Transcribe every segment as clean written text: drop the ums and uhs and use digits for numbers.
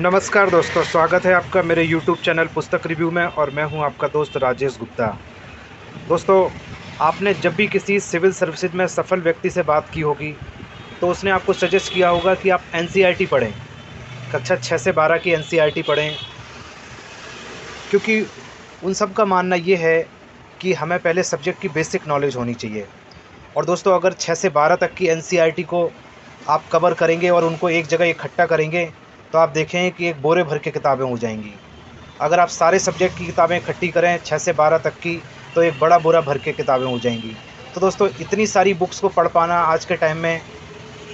नमस्कार दोस्तों, स्वागत है आपका मेरे YouTube चैनल पुस्तक रिव्यू में और मैं हूं आपका दोस्त राजेश गुप्ता। दोस्तों, आपने जब भी किसी सिविल सर्विसेज में सफल व्यक्ति से बात की होगी तो उसने आपको सजेस्ट किया होगा कि आप NCERT पढ़ें, कक्षा 6 से 12 की NCERT पढ़ें, क्योंकि उन सब का मानना ये है कि हमें पहले सब्जेक्ट की बेसिक नॉलेज होनी चाहिए। और दोस्तों, अगर 6 से 12 तक की NCERT को आप कवर करेंगे और उनको एक जगह इकट्ठा करेंगे तो आप देखेंगे कि एक बोरे भर के किताबें हो जाएंगी। अगर आप सारे सब्जेक्ट की किताबें इकट्ठी करें 6 से 12 तक की तो एक बड़ा बोरा भर के किताबें हो जाएंगी। तो दोस्तों, इतनी सारी बुक्स को पढ़ पाना आज के टाइम में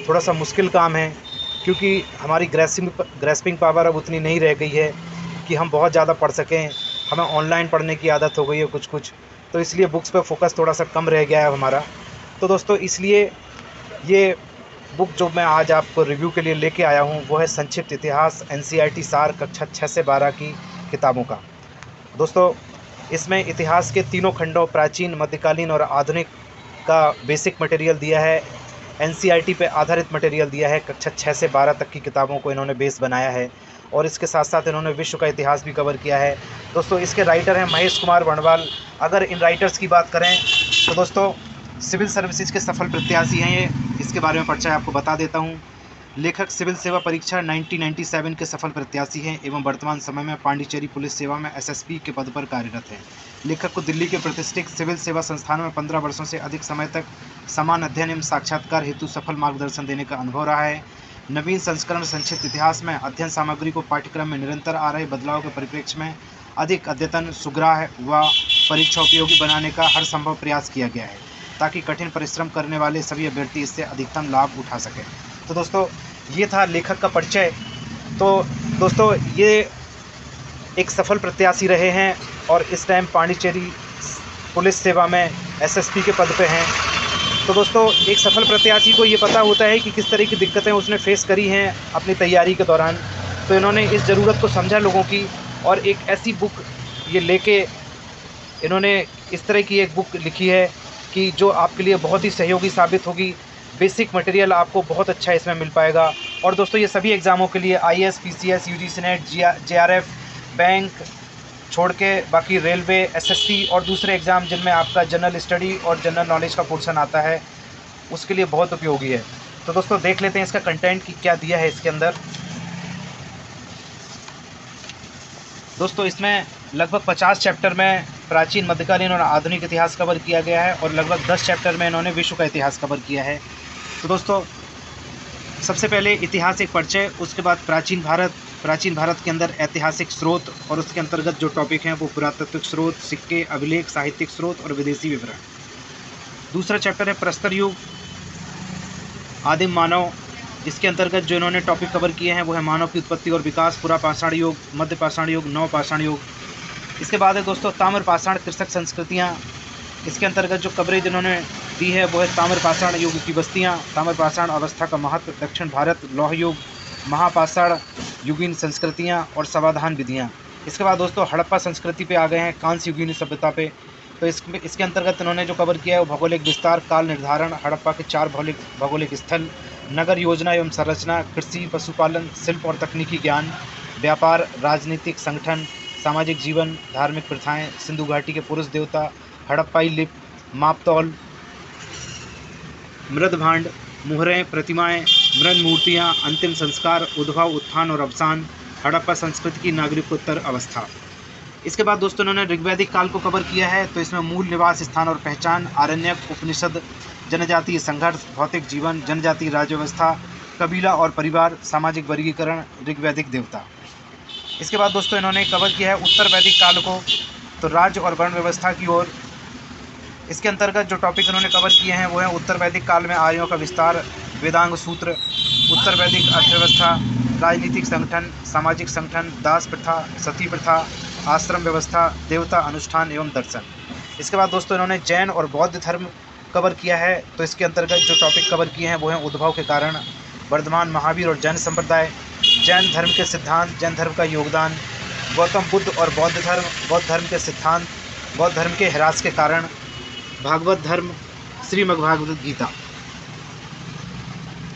थोड़ा सा मुश्किल काम है, क्योंकि हमारी ग्रेस्पिंग पावर अब उतनी नहीं रह गई है कि हम बहुत ज़्यादा पढ़ सकें। हमें ऑनलाइन पढ़ने की आदत हो गई है कुछ कुछ, तो इसलिए बुक्स पे फोकस थोड़ा सा कम रह गया है हमारा। तो दोस्तों, इसलिए ये बुक जो मैं आज आपको रिव्यू के लिए लेके आया हूँ वो है संक्षिप्त इतिहास NCERT सार कक्षा 6 से 12 की किताबों का। दोस्तों, इसमें इतिहास के तीनों खंडों प्राचीन, मध्यकालीन और आधुनिक का बेसिक मटेरियल दिया है। NCERT पे आधारित मटेरियल दिया है। कक्षा 6 से 12 तक की किताबों को इन्होंने बेस बनाया है और इसके साथ साथ इन्होंने विश्व का इतिहास भी कवर किया है। दोस्तों, इसके राइटर हैं महेश कुमार बर्णवाल। अगर इन राइटर्स की बात करें तो दोस्तों, सिविल सर्विसेज के सफल प्रत्याशी हैं ये। इसके बारे में परिचय आपको बता देता हूँ। लेखक सिविल सेवा परीक्षा 1997 के सफल प्रत्याशी हैं एवं वर्तमान समय में पांडिचेरी पुलिस सेवा में SSP के पद पर कार्यरत हैं। लेखक को दिल्ली के प्रतिष्ठित सिविल सेवा संस्थानों में 15 वर्षों से अधिक समय तक समान अध्ययन एवं साक्षात्कार हेतु सफल मार्गदर्शन देने का अनुभव रहा है। नवीन संस्करण संक्षिप्त इतिहास में अध्ययन सामग्री को पाठ्यक्रम में निरंतर आ रहे बदलाव के परिप्रेक्ष्य में अधिक अद्यतन, सुग्राह्य व परीक्षा उपयोगी बनाने का हर संभव प्रयास किया गया है, ताकि कठिन परिश्रम करने वाले सभी अभ्यर्थी इससे अधिकतम लाभ उठा सकें। तो दोस्तों, ये था लेखक का परिचय। तो दोस्तों, ये एक सफल प्रत्याशी रहे हैं और इस टाइम पांडिचेरी पुलिस सेवा में SSP के पद पे हैं। तो दोस्तों, एक सफल प्रत्याशी को ये पता होता है कि किस तरह की दिक्कतें उसने फेस करी हैं अपनी तैयारी के दौरान। तो इन्होंने इस ज़रूरत को समझा लोगों की और एक ऐसी बुक ये लेके इन्होंने इस तरह की एक बुक लिखी है कि जो आपके लिए बहुत ही सहयोगी साबित होगी। बेसिक मटेरियल आपको बहुत अच्छा इसमें मिल पाएगा। और दोस्तों, ये सभी एग्ज़ामों के लिए IAS, PCS, UGC net, JRF, bank छोड़ के बाकी रेलवे, SSC और दूसरे एग्ज़ाम जिनमें आपका जनरल स्टडी और जनरल नॉलेज का पोर्शन आता है, उसके लिए बहुत उपयोगी है। तो दोस्तों, देख लेते हैं इसका कंटेंट कि क्या दिया है इसके अंदर। दोस्तों, इसमें लगभग 50 चैप्टर में प्राचीन, मध्यकालीन और आधुनिक इतिहास कवर किया गया है और लगभग 10 चैप्टर में इन्होंने विश्व का इतिहास कवर किया है। तो दोस्तों, सबसे पहले इतिहास एक परिचय, उसके बाद प्राचीन भारत के अंदर ऐतिहासिक स्रोत और उसके अंतर्गत जो टॉपिक हैं वो पुरातात्विक स्रोत, सिक्के, अभिलेख, साहित्यिक स्रोत और विदेशी विवरण। दूसरा चैप्टर है प्रस्तर युग, आदिम मानव। इसके अंतर्गत जो इन्होंने टॉपिक कवर किए हैं वो है मानव की उत्पत्ति और विकास, पुरा पाषाण युग, मध्य पाषाण युग, नव पाषाण युग। इसके बाद है दोस्तों ताम्र पाषाण कृषक संस्कृतियाँ। इसके अंतर्गत जो कवरेज इन्होंने दी है वो है ताम्र पाषाण युग की बस्तियाँ, ताम्र पाषाण अवस्था का महत्व, दक्षिण भारत, लौह युग, महापाषाण युगीन संस्कृतियाँ और समाधान विधियाँ। इसके बाद दोस्तों हड़प्पा संस्कृति पे आ गए हैं, कांस्य युगीन सभ्यता पे। तो इसके अंतर्गत इन्होंने जो कवर किया है वो भौगोलिक विस्तार, काल निर्धारण, हड़प्पा के 4 भौगोलिक स्थल, नगर योजना एवं संरचना, कृषि, पशुपालन, शिल्प और तकनीकी ज्ञान, व्यापार, राजनीतिक संगठन, सामाजिक जीवन, धार्मिक प्रथाएं, सिंधु घाटी के पुरुष देवता, हड़प्पाई लिप, मापतौल, मृदभांड, मुहरें, प्रतिमाएं, मृद मूर्तियाँ, अंतिम संस्कार, उद्भव, उत्थान और अवसान, हड़प्पा संस्कृति की नागरिकोत्तर अवस्था। इसके बाद दोस्तों इन्होंने ऋग्वैदिक काल को कवर किया है। तो इसमें मूल निवास स्थान और पहचान, आरण्यक, उपनिषद, जनजातीय संघर्ष, भौतिक जीवन, जनजातीय राज्य व्यवस्था, कबीला और परिवार, सामाजिक वर्गीकरण, ऋग्वैदिक देवता। इसके बाद दोस्तों इन्होंने कवर किया है उत्तर वैदिक काल को, तो राज्य और वर्ण व्यवस्था की ओर। इसके अंतर्गत जो टॉपिक इन्होंने कवर किए हैं वो है उत्तर वैदिक काल में आर्यों का विस्तार, वेदांग सूत्र, उत्तर वैदिक अर्थव्यवस्था, राजनीतिक संगठन, सामाजिक संगठन, दास प्रथा, सती प्रथा, आश्रम व्यवस्था, देवता अनुष्ठान एवं दर्शन। इसके बाद दोस्तों इन्होंने जैन और बौद्ध धर्म कवर किया है। तो इसके अंतर्गत जो टॉपिक कवर किए हैं वो हैं उद्भव के कारण, वर्धमान महावीर और जैन संप्रदाय, जैन धर्म के सिद्धांत, जैन धर्म का योगदान, गौतम बुद्ध और बौद्ध धर्म के सिद्धांत, बौद्ध धर्म के ह्रास के कारण, भागवत धर्म, श्रीमद्भागवत गीता।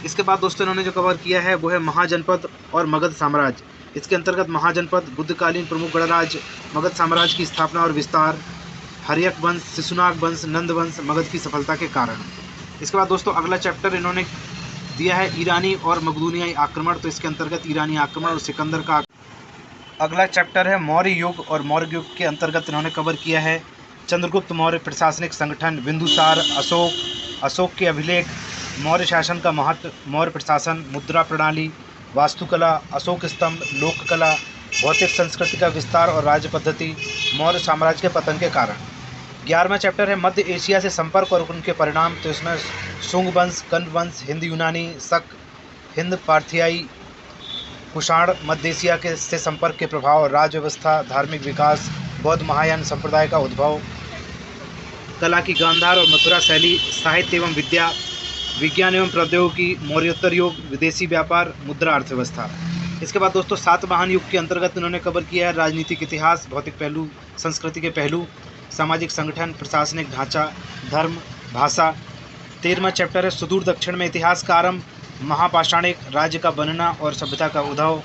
इसके बाद दोस्तों इन्होंने जो कवर किया है वो है महाजनपद और मगध साम्राज्य, इसके अंतर्गत महाजनपद, बुद्धकालीन प्रमुख गणराज्य, मगध साम्राज्य की स्थापना और विस्तार, हर्यक वंश, शिशुनाग वंश, नंद वंश, मगध की सफलता के कारण। इसके बाद दोस्तों अगला चैप्टर इन्होंने दिया है ईरानी और मकदूनियाई आक्रमण। तो इसके अंतर्गत ईरानी आक्रमण और सिकंदर का। अगला चैप्टर है मौर्य युग, और मौर्य युग के अंतर्गत इन्होंने कवर किया है चंद्रगुप्त मौर्य प्रशासनिक संगठन, बिंदुसार, अशोक के अभिलेख, मौर्य शासन का महत्व, मौर्य प्रशासन, मुद्रा प्रणाली, वास्तुकला, अशोक स्तंभ, लोक कला, भौतिक संस्कृति का विस्तार और राज्य पद्धति, मौर्य साम्राज्य के पतन के कारण। 11वां चैप्टर है मध्य एशिया से संपर्क और उनके परिणाम। तो इसमें शुंग वंश, कण्व वंश, हिंद यूनानी, शक, हिंद पार्थियाई, कुषाण, मध्य एशिया के से संपर्क के प्रभाव, राज्य व्यवस्था, धार्मिक विकास, बौद्ध महायान संप्रदाय का उद्भव, कला की गांधार और मथुरा शैली, साहित्य एवं विद्या, विज्ञान एवं प्रौद्योगिकी, मौर्योत्तर युग, विदेशी व्यापार, मुद्रा अर्थव्यवस्था। इसके बाद दोस्तों सातवाहन युग के अंतर्गत इन्होंने कवर किया है राजनीतिक इतिहास, भौतिक पहलू, संस्कृति के पहलू, सामाजिक संगठन, प्रशासनिक ढांचा, धर्म, भाषा। 13वां चैप्टर है सुदूर दक्षिण में इतिहास का आरंभ, महापाषाणिक राज्य का बनना और सभ्यता का उद्भव,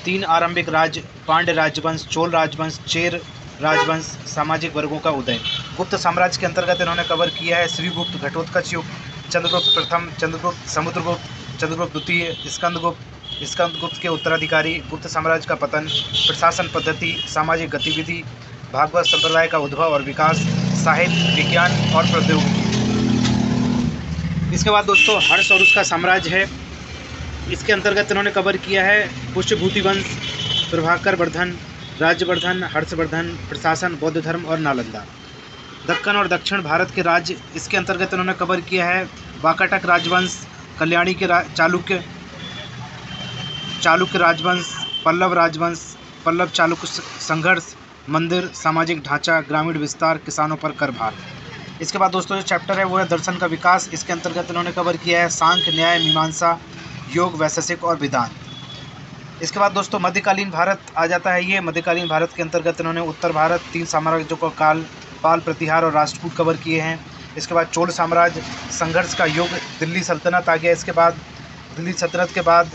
3 आरंभिक राज्य, पांड्य राजवंश, चोल राजवंश, चेर राजवंश, सामाजिक वर्गों का उदय। गुप्त साम्राज्य के अंतर्गत इन्होंने कवर किया है श्रीगुप्त, घटोत्कच युग, चंद्रगुप्त प्रथम, चंद्रगुप्त, समुद्रगुप्त, चंद्रगुप्त द्वितीय, स्कंदगुप्त के उत्तराधिकारी, गुप्त साम्राज्य का पतन, प्रशासन पद्धति, सामाजिक गतिविधि, भागवत संप्रदाय का उद्भव और विकास, साहित्य, विज्ञान और प्रौद्योगिकी। इसके बाद दोस्तों हर्ष और उसका साम्राज्य है। इसके अंतर्गत इन्होंने कवर किया है पुष्यभूति वंश, प्रभाकर वर्धन, राज्यवर्धन, हर्षवर्धन, प्रशासन, बौद्ध धर्म और नालंदा। दक्कन और दक्षिण भारत के राज्य, इसके अंतर्गत इन्होंने कवर किया है वाकाटक राजवंश, कल्याणी के चालुक्य राजवंश, पल्लव राजवंश, पल्लव चालुक्य संघर्ष, मंदिर, सामाजिक ढांचा, ग्रामीण विस्तार, किसानों पर कर भार। इसके बाद दोस्तों जो चैप्टर है वो है दर्शन का विकास। इसके अंतर्गत इन्होंने कवर किया है सांख्य, न्याय, मीमांसा, योग, वैशेषिक और वेदांत। इसके बाद दोस्तों मध्यकालीन भारत आ जाता है। ये मध्यकालीन भारत के अंतर्गत इन्होंने उत्तर भारत, 3 साम्राज्यों का काल, पाल, प्रतिहार और राष्ट्रकूट कवर किए हैं। इसके बाद चोल साम्राज्य, संघर्ष का युग, दिल्ली सल्तनत आ गया। इसके बाद दिल्ली सल्तनत के बाद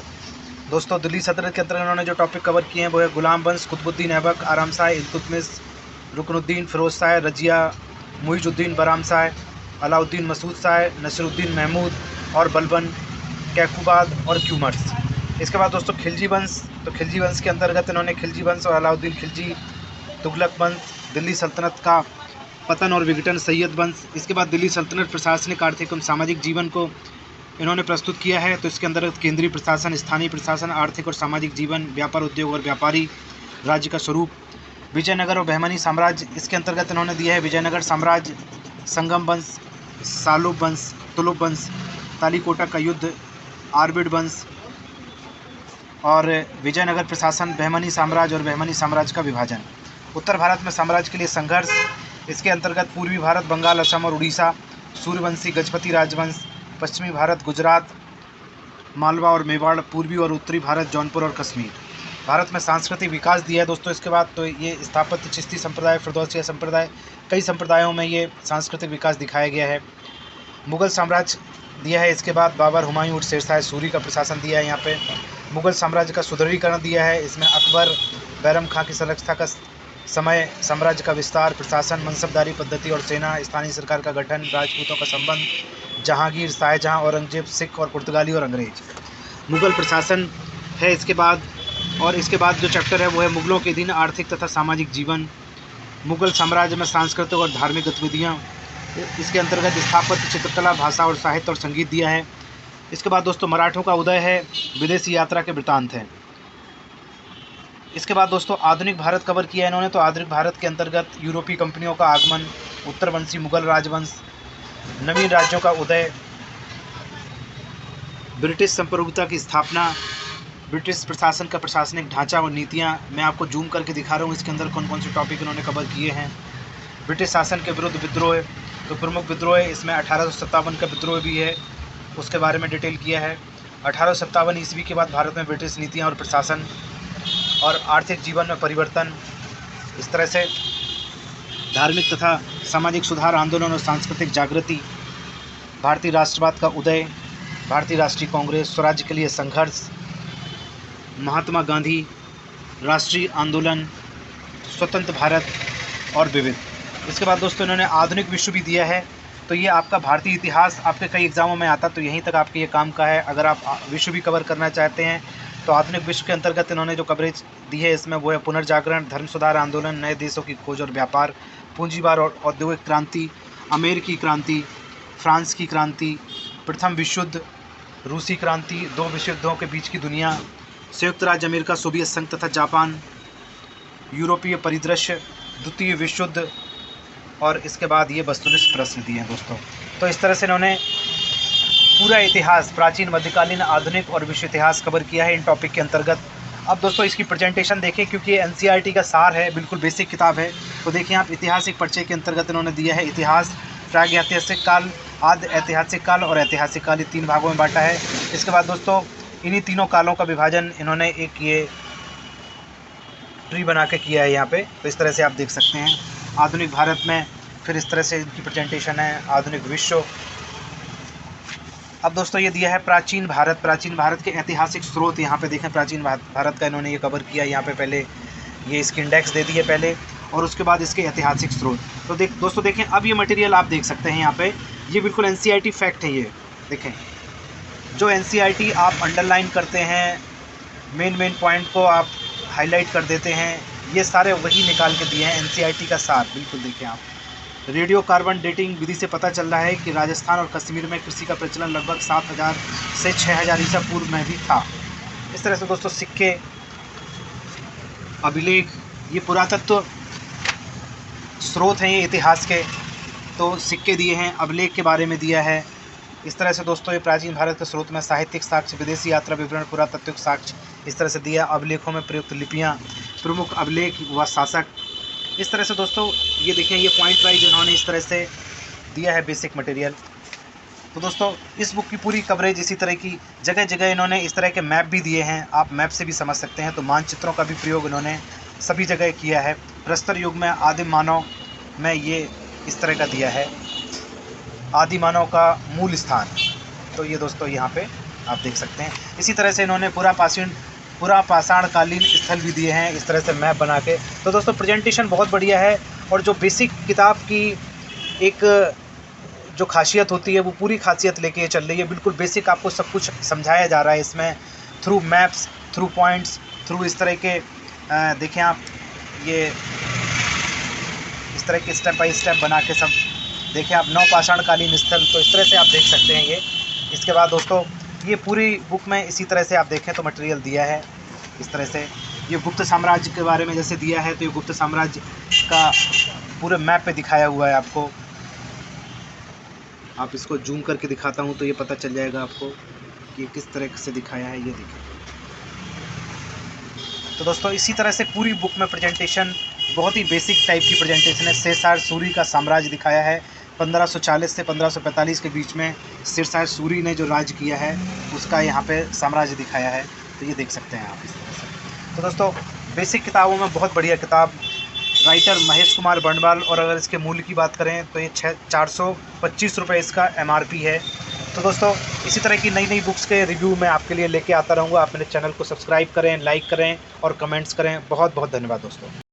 दोस्तों दिल्ली सल्तनत के अंतर्गत इन्होंने जो टॉपिक कवर किए हैं वो है गुलाम वंश, कुतुबुद्दीन ऐबक, आराम शाह, इल्तुतमिश, रुकनुद्दीन फिरोज शाह, रजिया, मुइजुद्दीन बराम शाह, अलाउद्दीन मसूद शाह, नसीरुद्दीन महमूद और बलबन, कैकुबाद और क्यूमर्स। इसके बाद दोस्तों खिलजी वंश। तो खिलजी वंश के अंतर्गत इन्होंने खिलजी वंश और अलाउद्दीन खिलजी, तुगलक वंश, दिल्ली सल्तनत का पतन और विघटन, सैयद वंश। इसके बाद दिल्ली सल्तनत प्रशासनिक, आर्थिक एवं सामाजिक जीवन को इन्होंने प्रस्तुत किया है। तो इसके अंतर्गत केंद्रीय प्रशासन, स्थानीय प्रशासन, आर्थिक और सामाजिक जीवन, व्यापार उद्योग और व्यापारी राज्य का स्वरूप। विजयनगर और बहमनी साम्राज्य, इसके अंतर्गत इन्होंने दिया है विजयनगर साम्राज्य, संगम वंश, सालुब वंश, तुलुब वंश, तालीकोटा का युद्ध, आर्बिड वंश और विजयनगर प्रशासन, बहमनी साम्राज्य और बहमनी साम्राज्य का विभाजन। उत्तर भारत में साम्राज्य के लिए संघर्ष। इसके अंतर्गत पूर्वी भारत, बंगाल, असम और उड़ीसा, सूर्यवंशी गजपति राजवंश, पश्चिमी भारत, गुजरात, मालवा और मेवाड़, पूर्वी और उत्तरी भारत, जौनपुर और कश्मीर। भारत में सांस्कृतिक विकास दिया है दोस्तों। इसके बाद तो ये स्थापत्य, चिश्ती संप्रदाय, फिरदौसिया संप्रदाय, कई संप्रदायों में ये सांस्कृतिक विकास दिखाया गया है। मुगल साम्राज्य दिया है। इसके बाद बाबर, हुमायूं और शेरशाह सूरी का प्रशासन दिया है। यहाँ पे मुगल साम्राज्य का सुदृढ़ीकरण दिया है। इसमें अकबर, बैरम खां की संरक्षता का समय, साम्राज्य का विस्तार, प्रशासन, मनसबदारी पद्धति और सेना, स्थानीय सरकार का गठन, राजपूतों का संबंध, जहांगीर, शाहजहां, औरंगजेब, सिख और पुर्तगाली और अंग्रेज। मुगल प्रशासन है इसके बाद। और इसके बाद जो चैप्टर है वो है मुगलों के दिन, आर्थिक तथा सामाजिक जीवन, मुगल साम्राज्य में सांस्कृतिक और धार्मिक गतिविधियाँ। इसके अंतर्गत स्थापत्य, चित्रकला, भाषा और साहित्य और संगीत दिया है। इसके बाद दोस्तों मराठों का उदय है, विदेशी यात्रा के वृत्तांत हैं। इसके बाद दोस्तों आधुनिक भारत कवर किया है इन्होंने। तो आधुनिक भारत के अंतर्गत यूरोपीय कंपनियों का आगमन, उत्तरवंशी मुगल राजवंश, नवीन राज्यों का उदय, ब्रिटिश संप्रभुता की स्थापना, ब्रिटिश प्रशासन का प्रशासनिक ढांचा और नीतियाँ। मैं आपको जूम करके दिखा रहा हूँ इसके अंदर कौन कौन से टॉपिक इन्होंने कवर किए हैं। ब्रिटिश शासन के विरुद्ध विद्रोह, तो प्रमुख विद्रोह इसमें 1857 का विद्रोह भी है, उसके बारे में डिटेल किया है। 1857 ईस्वी के बाद भारत में ब्रिटिश नीतियाँ और प्रशासन और आर्थिक जीवन में परिवर्तन, इस तरह से धार्मिक तथा सामाजिक सुधार आंदोलन और सांस्कृतिक जागृति, भारतीय राष्ट्रवाद का उदय, भारतीय राष्ट्रीय कांग्रेस, स्वराज्य के लिए संघर्ष, महात्मा गांधी, राष्ट्रीय आंदोलन, स्वतंत्र भारत और विविध। इसके बाद दोस्तों इन्होंने आधुनिक विश्व भी दिया है। तो ये आपका भारतीय इतिहास आपके कई एग्ज़ामों में आता, तो यहीं तक आपके ये काम का है। अगर आप विश्व भी कवर करना चाहते हैं तो आधुनिक विश्व के अंतर्गत इन्होंने जो कवरेज दी है इसमें वो है पुनर्जागरण, धर्म सुधार आंदोलन, नए देशों की खोज और व्यापार, पूंजीवाद और औद्योगिक क्रांति, अमेरिकी क्रांति, फ्रांस की क्रांति, प्रथम विश्व युद्ध, रूसी क्रांति, दो विश्व युद्धों के बीच की दुनिया, संयुक्त राज्य अमेरिका, सोवियत संघ तथा जापान, यूरोपीय परिदृश्य, द्वितीय विश्व युद्ध, और इसके बाद ये वस्तुनिष्ठ प्रश्न दिए हैं दोस्तों। तो इस तरह से इन्होंने पूरा इतिहास, प्राचीन, मध्यकालीन, आधुनिक और विश्व इतिहास कवर किया है इन टॉपिक के अंतर्गत। अब दोस्तों इसकी प्रेजेंटेशन देखें, क्योंकि ये एनसीईआरटी का सार है, बिल्कुल बेसिक किताब है। तो देखिए आप, ऐतिहासिक परिचय के अंतर्गत इन्होंने दिया है इतिहास, प्रागैतिहासिक काल, आद्य ऐतिहासिक काल और ऐतिहासिक काल, ये 3 भागों में बांटा है। इसके बाद दोस्तों इन्हीं तीनों कालों का विभाजन इन्होंने एक ये ट्री बना के किया है यहाँ पे। तो इस तरह से आप देख सकते हैं आधुनिक भारत में, फिर इस तरह से इनकी प्रेजेंटेशन है आधुनिक विश्व। अब दोस्तों ये दिया है प्राचीन भारत, प्राचीन भारत के ऐतिहासिक स्रोत। यहाँ पे देखें प्राचीन भारत का इन्होंने ये कवर किया। यहाँ पे पहले ये इसकी इंडेक्स दे दी है पहले, और उसके बाद इसके ऐतिहासिक स्रोत। तो दोस्तों देखें, अब ये मटेरियल आप देख सकते हैं यहाँ पे, ये बिल्कुल एनसीईआरटी फैक्ट है। ये देखें, जो एनसीईआरटी आप अंडरलाइन करते हैं, मेन पॉइंट को आप हाईलाइट कर देते हैं, ये सारे वही निकाल के दिए हैं एनसीईआरटी का सार। बिल्कुल देखें आप, रेडियो कार्बन डेटिंग विधि से पता चल रहा है कि राजस्थान और कश्मीर में कृषि का प्रचलन लगभग 7000 से 6000 ईसा पूर्व में भी था। इस तरह से दोस्तों सिक्के, अभिलेख, ये पुरातत्व स्रोत हैं ये इतिहास के। तो सिक्के दिए हैं, अभिलेख के बारे में दिया है। इस तरह से दोस्तों ये प्राचीन भारत के स्रोत में साहित्यिक साक्ष्य, विदेशी यात्रा विवरण, पुरातत्विक साक्ष्य, इस तरह से दिया। अभिलेखों में प्रयुक्त लिपियाँ, प्रमुख अभिलेख व शासक। इस तरह से दोस्तों ये देखें, ये पॉइंट वाइज इन्होंने इस तरह से दिया है बेसिक मटेरियल। तो दोस्तों इस बुक की पूरी कवरेज इसी तरह की, जगह जगह इन्होंने इस तरह के मैप भी दिए हैं, आप मैप से भी समझ सकते हैं। तो मानचित्रों का भी प्रयोग इन्होंने सभी जगह किया है। प्रस्तर युग में आदिम मानव में ये इस तरह का दिया है, आदि मानव का मूल स्थान। तो ये दोस्तों यहाँ पे आप देख सकते हैं। इसी तरह से इन्होंने पूरा पाषाणकालीन स्थल भी दिए हैं इस तरह से मैप बना के। तो दोस्तों प्रेजेंटेशन बहुत बढ़िया है, और जो बेसिक किताब की एक जो खासियत होती है वो पूरी खासियत लेके चल रही है। बिल्कुल बेसिक आपको सब कुछ समझाया जा रहा है इसमें, through maps, through points, through इस तरह के देखें आप, ये इस तरह के स्टेप बाय स्टेप बना के सब देखें आप, 9 पाषाणकालीन स्थल। तो इस तरह से आप देख सकते हैं ये। इसके बाद दोस्तों ये पूरी बुक में इसी तरह से आप देखें तो मटेरियल दिया है इस तरह से। ये गुप्त साम्राज्य के बारे में जैसे दिया है, तो ये गुप्त साम्राज्य का पूरे मैप पे दिखाया हुआ है आपको। आप इसको जूम करके दिखाता हूँ तो ये पता चल जाएगा आपको कि किस तरह से दिखाया है, ये देखिए। तो दोस्तों इसी तरह से पूरी बुक में प्रेजेंटेशन बहुत ही बेसिक टाइप की प्रेजेंटेशन है। शेरशाह सूरी का साम्राज्य दिखाया है, 1540 से 1545 के बीच में शेरशाह सूरी ने जो राज किया है उसका यहाँ पे साम्राज्य दिखाया है। तो ये देख सकते हैं आप इस तरह से। तो दोस्तों बेसिक किताबों में बहुत बढ़िया किताब, राइटर महेश कुमार बंडवाल। और अगर इसके मूल्य की बात करें तो ये 425 रुपये इसका MRP है। तो दोस्तों इसी तरह की नई बुक्स के रिव्यू मैं आपके लिए लेके आता रहूँगा। आप मेरे चैनल को सब्सक्राइब करें, लाइक करें और कमेंट्स करें। बहुत बहुत धन्यवाद दोस्तों।